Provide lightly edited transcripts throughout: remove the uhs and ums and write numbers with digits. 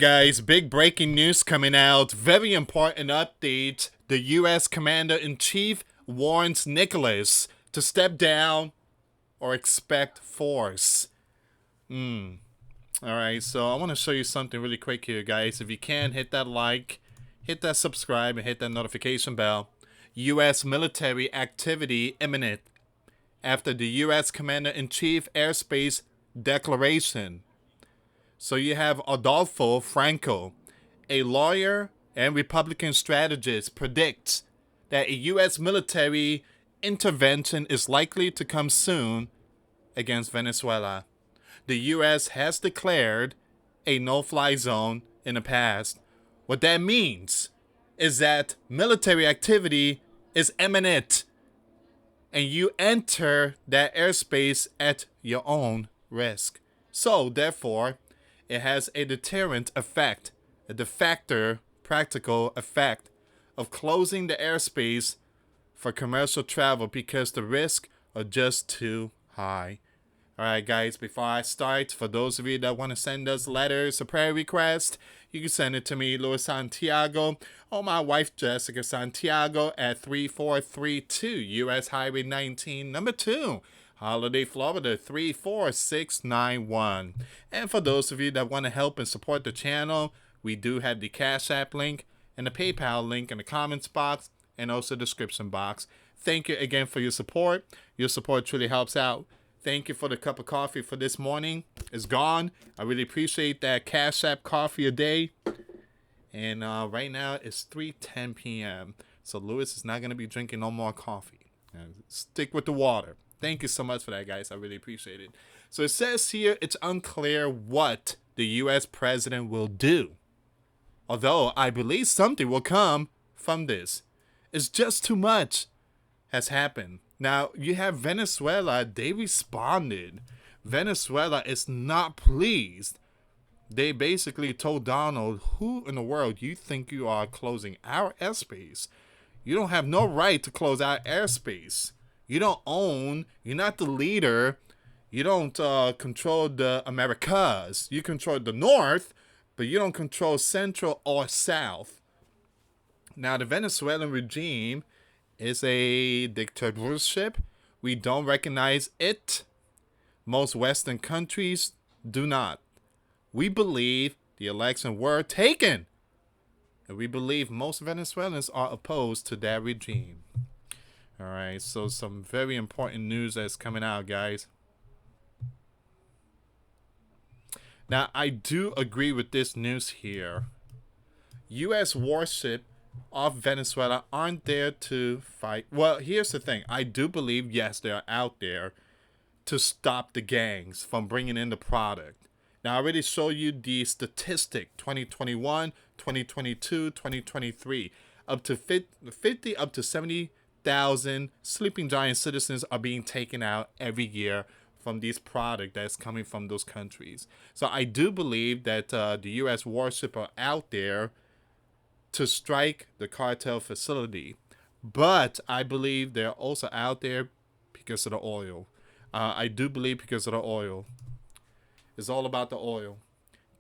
guys, big breaking news coming out. Very important update. The US Commander-in-Chief warns Nicholas to step down or expect force. Alright, so I want to show you something really quick here, guys. If you can, hit that like, hit that subscribe, and hit that notification bell. US military activity imminent after the US Commander-in-Chief airspace declaration. So you have Adolfo Franco, a lawyer and Republican strategist, predicts that a U.S. military intervention is likely to come soon against Venezuela. The U.S. has declared a no-fly zone in the past. What that means is that military activity is imminent, and you enter that airspace at your own risk. So, therefore, it has a deterrent effect, a de facto practical effect of closing the airspace for commercial travel because the risks are just too high. Alright guys, before I start, for those of you that want to send us letters or prayer requests, you can send it to me, US Santiago, or my wife Jessica Santiago at 3432 US Highway 19, number 2. Holiday, Florida 34691. And for those of you that want to help and support the channel, we do have the Cash App link and the PayPal link in the comments box and also the description box. Thank you again for your support. Your support truly helps out. Thank you for the cup of coffee for this morning. It's gone. I really appreciate that Cash App coffee a day. And right now it's 3:10 p.m. So Lewis is not going to be drinking no more coffee. Stick with the water. Thank you so much for that, guys. I really appreciate it. So it says here it's unclear what the U.S. president will do. Although I believe something will come from this. It's just too much has happened. Now, you have Venezuela. They responded. Venezuela is not pleased. They basically told Donald, who in the world you think you are closing our airspace? You don't have no right to close our airspace. You don't own, you're not the leader, you don't control the Americas. You control the North, but you don't control Central or South. Now, the Venezuelan regime is a dictatorship. We don't recognize it. Most Western countries do not. We believe the elections were taken. And we believe most Venezuelans are opposed to that regime. Alright, so some very important news that's coming out, guys. Now, I do agree with this news here. U.S. warship off Venezuela aren't there to fight. Well, here's the thing. I do believe, yes, they are out there to stop the gangs from bringing in the product. Now, I already showed you the statistic, 2021, 2022, 2023. Up to 50 up to 70,000 Sleeping Giant citizens are being taken out every year from these product that's coming from those countries. So I do believe that the U.S. warship are out there to strike the cartel facility. But I believe they're also out there because of the oil. I do believe because of the oil. It's all about the oil.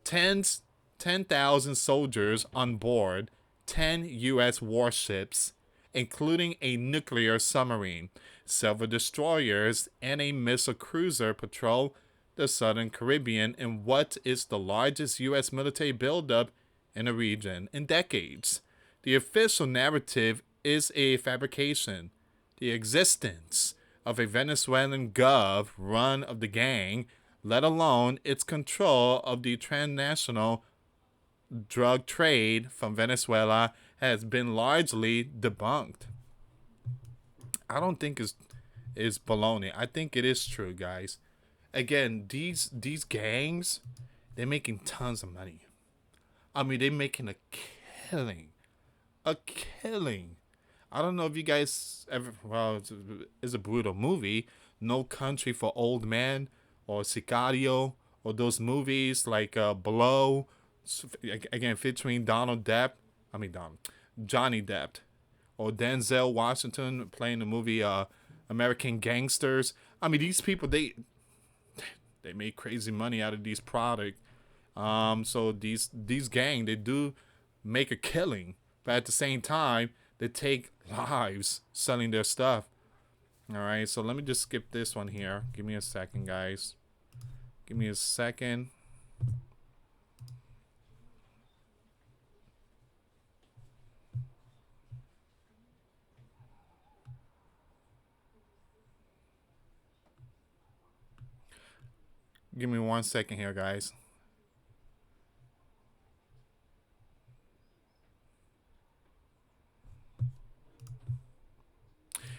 10,000 soldiers on board 10 U.S. warships, including a nuclear submarine, several destroyers, and a missile cruiser patrol the southern Caribbean in what is the largest U.S. military buildup in the region in decades. The official narrative is a fabrication. The existence of a Venezuelan gov run of the gang, let alone its control of the transnational drug trade from Venezuela, has been largely debunked. I don't think it's baloney. I think it is true, guys. Again, these gangs, they're making tons of money. I mean, they're making a killing. A killing. I don't know if you guys ever, well, it's a brutal movie, No Country for Old Men, or Sicario, or those movies like Blow, again, featuring Johnny Depp, or Denzel Washington playing the movie American Gangsters. I mean, these people, they make crazy money out of these products. So these gang, they do make a killing, but at the same time they take lives selling their stuff. All right, so let me just skip this one here. Give me a second, guys. Give me a second. Give me 1 second here, guys.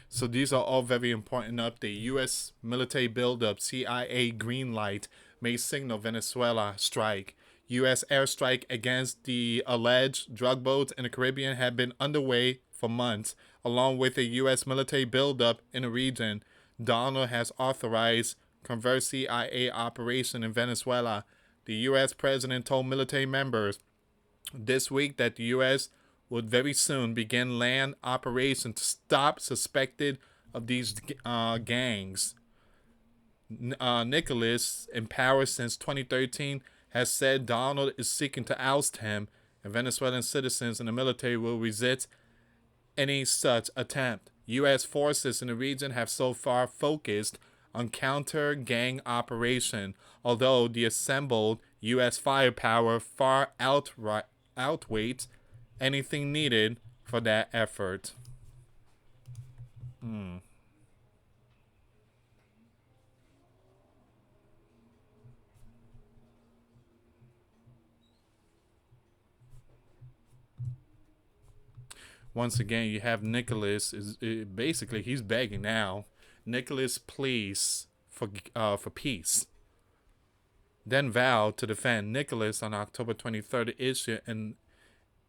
So these are all very important updates. U.S. military buildup, CIA green light may signal Venezuela strike. U.S. airstrike against the alleged drug boats in the Caribbean had been underway for months, along with a U.S. military buildup in the region. Donald has authorized covert CIA operation in Venezuela. The U.S. president told military members this week that the U.S. would very soon begin land operations to stop suspected of these gangs. Nicholas, in power since 2013, has said Donald is seeking to oust him, and Venezuelan citizens and the military will resist any such attempt. U.S. forces in the region have so far focused on counter-gang operation, although the assembled U.S. firepower far outweighs anything needed for that effort. Once again, you have Nicholas basically he's begging now. Nicholas please for peace. Then vowed to defend. Nicholas on October 23rd issued an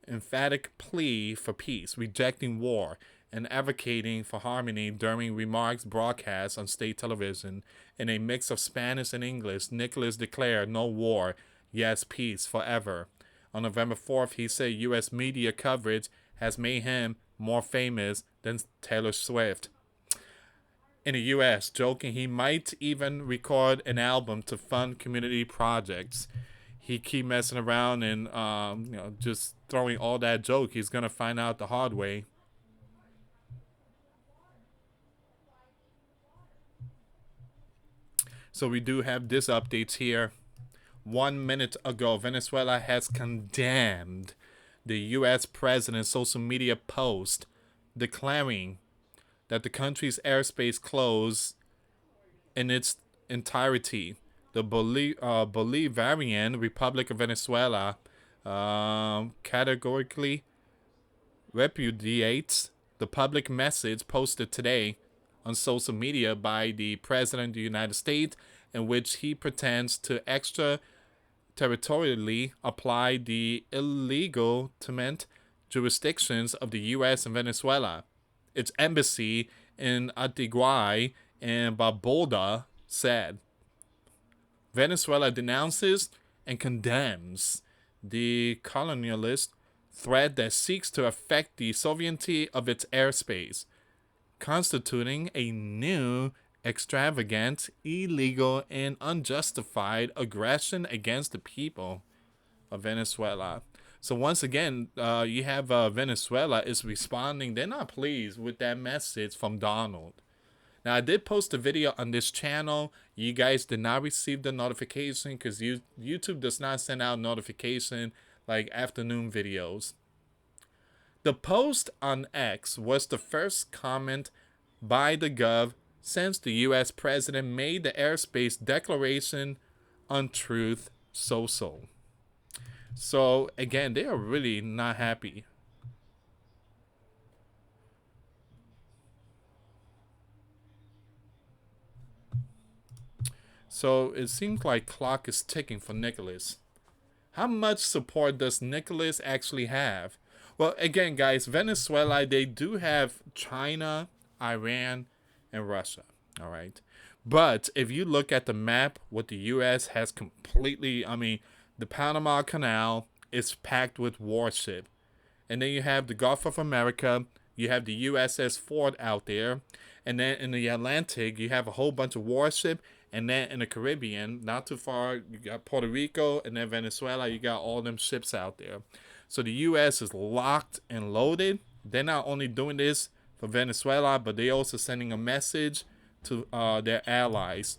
emphatic plea for peace, rejecting war and advocating for harmony during remarks broadcast on state television. In a mix of Spanish and English, Nicholas declared no war, yes peace forever. On November 4th, he said U.S. media coverage has made him more famous than Taylor Swift in the U.S., joking he might even record an album to fund community projects. He keep messing around and just throwing all that joke. He's gonna find out the hard way. So we do have this updates here. 1 minute ago, Venezuela has condemned the U.S. president's social media post declaring that the country's airspace closed in its entirety. The Bolivarian Republic of Venezuela categorically repudiates the public message posted today on social media by the President of the United States, in which he pretends to extraterritorially apply the illegal jurisdictions of the U.S. and Venezuela. Its embassy in Antigua and Barbuda said Venezuela denounces and condemns the colonialist threat that seeks to affect the sovereignty of its airspace, constituting a new, extravagant, illegal, and unjustified aggression against the people of Venezuela. So once again, you have Venezuela is responding. They're not pleased with that message from Donald. Now, I did post a video on this channel. You guys did not receive the notification because YouTube does not send out notification like afternoon videos. The post on X was the first comment by the Gov since the U.S. president made the airspace declaration on Truth Social. So, again, they are really not happy. So, it seems like clock is ticking for Nicholas. How much support does Nicholas actually have? Well, again, guys, Venezuela, they do have China, Iran, and Russia. All right. But if you look at the map, what the U.S. has completely, the Panama Canal is packed with warships. And then you have the Gulf of America, you have the USS Ford out there, and then in the Atlantic, you have a whole bunch of warships, And then in the Caribbean, not too far, you got Puerto Rico, and then Venezuela. You got all them ships out there. So the U.S. is locked and loaded. They're not only doing this for Venezuela, but they're also sending a message to their allies.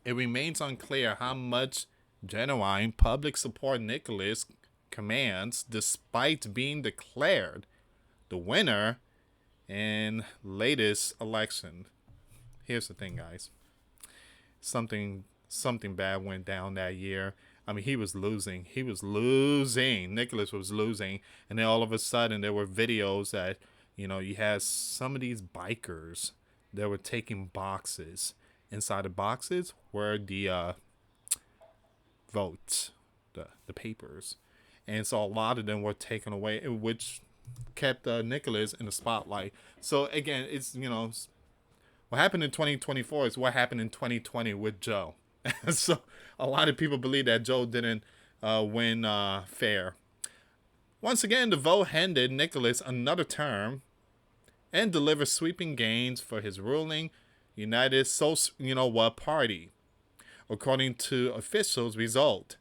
It remains unclear how much genuine public support Nicholas commands, despite being declared the winner in latest election. Here's the thing, guys. Something bad went down that year. I mean, he was losing. Nicholas was losing. And then all of a sudden, there were videos that, you had some of these bikers that were taking boxes. Inside the boxes were the votes, the papers. And so a lot of them were taken away, which kept Nicholas in the spotlight. So again, it's, what happened in 2024 is what happened in 2020 with Joe. So a lot of people believe that Joe didn't win fair. Once again, the vote handed Nicholas another term and delivered sweeping gains for his ruling United Party, according to officials' result.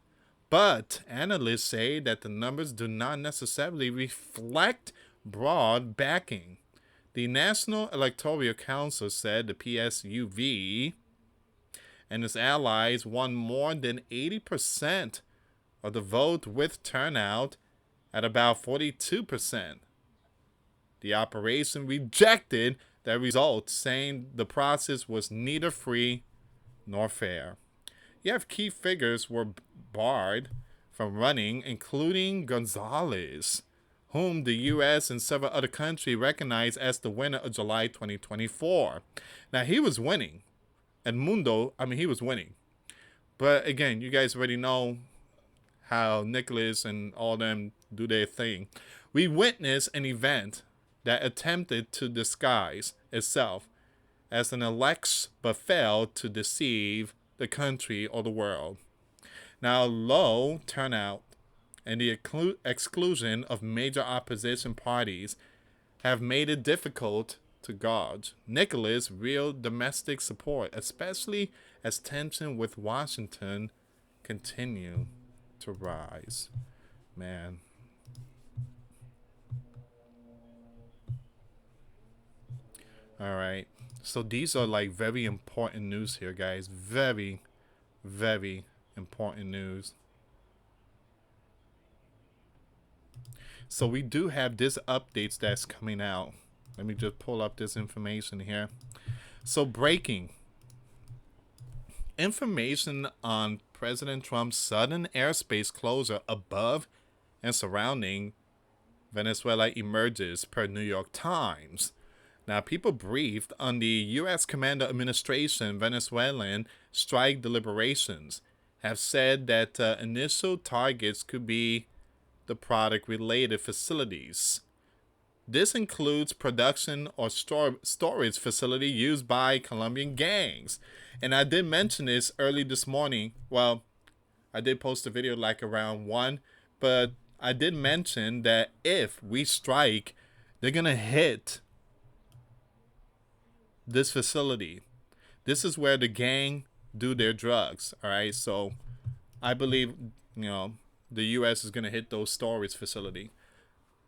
But analysts say that the numbers do not necessarily reflect broad backing. The National Electoral Council said the PSUV and its allies won more than 80% of the vote, with turnout at about 42%. The operation rejected that result, saying the process was neither free nor fair. You have key figures were barred from running, including Gonzalez, whom the U.S. and several other countries recognize as the winner of July 2024. Now, he was winning. He was winning. But again, you guys already know how Nicholas and all them do their thing. We witnessed an event that attempted to disguise itself as an election but failed to deceive the country or the world. Now, low turnout and the exclusion of major opposition parties have made it difficult to gauge Nicholas' real domestic support, especially as tension with Washington continue to rise. Man. All right. So these are like very important news here, guys. Very, very important news. So we do have this updates that's coming out. Let me just pull up this information here. So breaking information on President Trump's sudden airspace closure above and surrounding Venezuela emerges, per New York Times. Now, people briefed on the U.S. Commander Administration Venezuelan strike deliberations have said that initial targets could be the product-related facilities. This includes production or storage facility used by Colombian gangs. And I did mention this early this morning. Well, I did post a video like around 1, but I did mention that if we strike, they're going to hit this facility. This is where the gang do their drugs. All right. So I believe, the U.S. is going to hit those storage facility.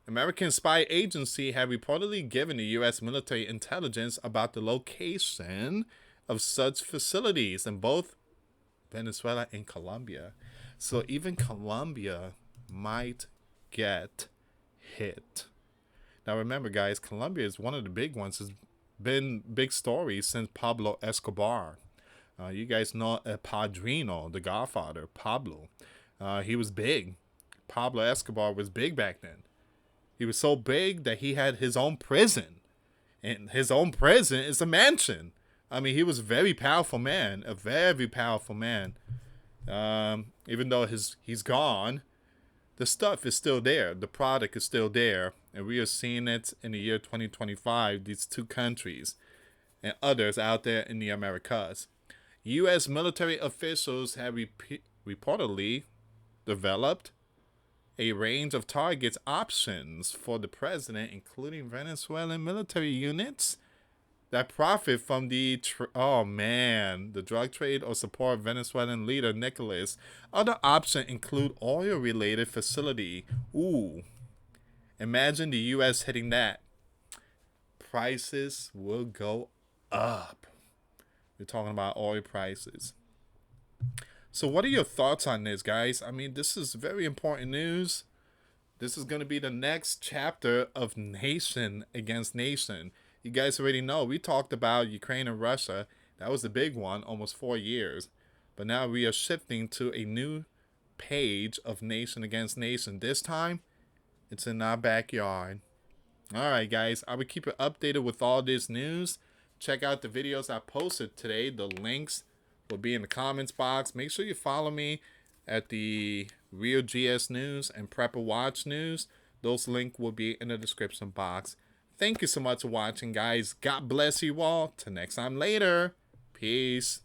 American spy agency have reportedly given the U.S. military intelligence about the location of such facilities in both Venezuela and Colombia. So even Colombia might get hit. Now remember, guys, Colombia is one of the big ones. It's been big stories since Pablo Escobar. You guys know Padrino, the Godfather, Pablo. He was big. Pablo Escobar was big back then. He was so big that he had his own prison. And his own prison is a mansion. I mean, he was a very powerful man. A very powerful man. Even though he's gone, the stuff is still there. The product is still there. And we are seeing it in the year 2025, these two countries and others out there in the Americas. U.S. military officials have reportedly developed a range of targets options for the president, including Venezuelan military units that profit from the oh man, the drug trade or support Venezuelan leader Nicolas. Other options include oil-related facility. Ooh, imagine the U.S. hitting that. Prices will go up. We're talking about oil prices. So what are your thoughts on this, guys? I mean, this is very important news. This is going to be the next chapter of nation against nation. You guys already know we talked about Ukraine and Russia. That was the big one, almost 4 years. But now we are shifting to a new page of nation against nation. This time, it's in our backyard. Alright, guys, I will keep you updated with all this news. Check out the videos I posted today. The links will be in the comments box. Make sure you follow me at the Real GS News and Prepper Watch News. Those links will be in the description box. Thank you so much for watching, guys. God bless you all. Till next time later. Peace.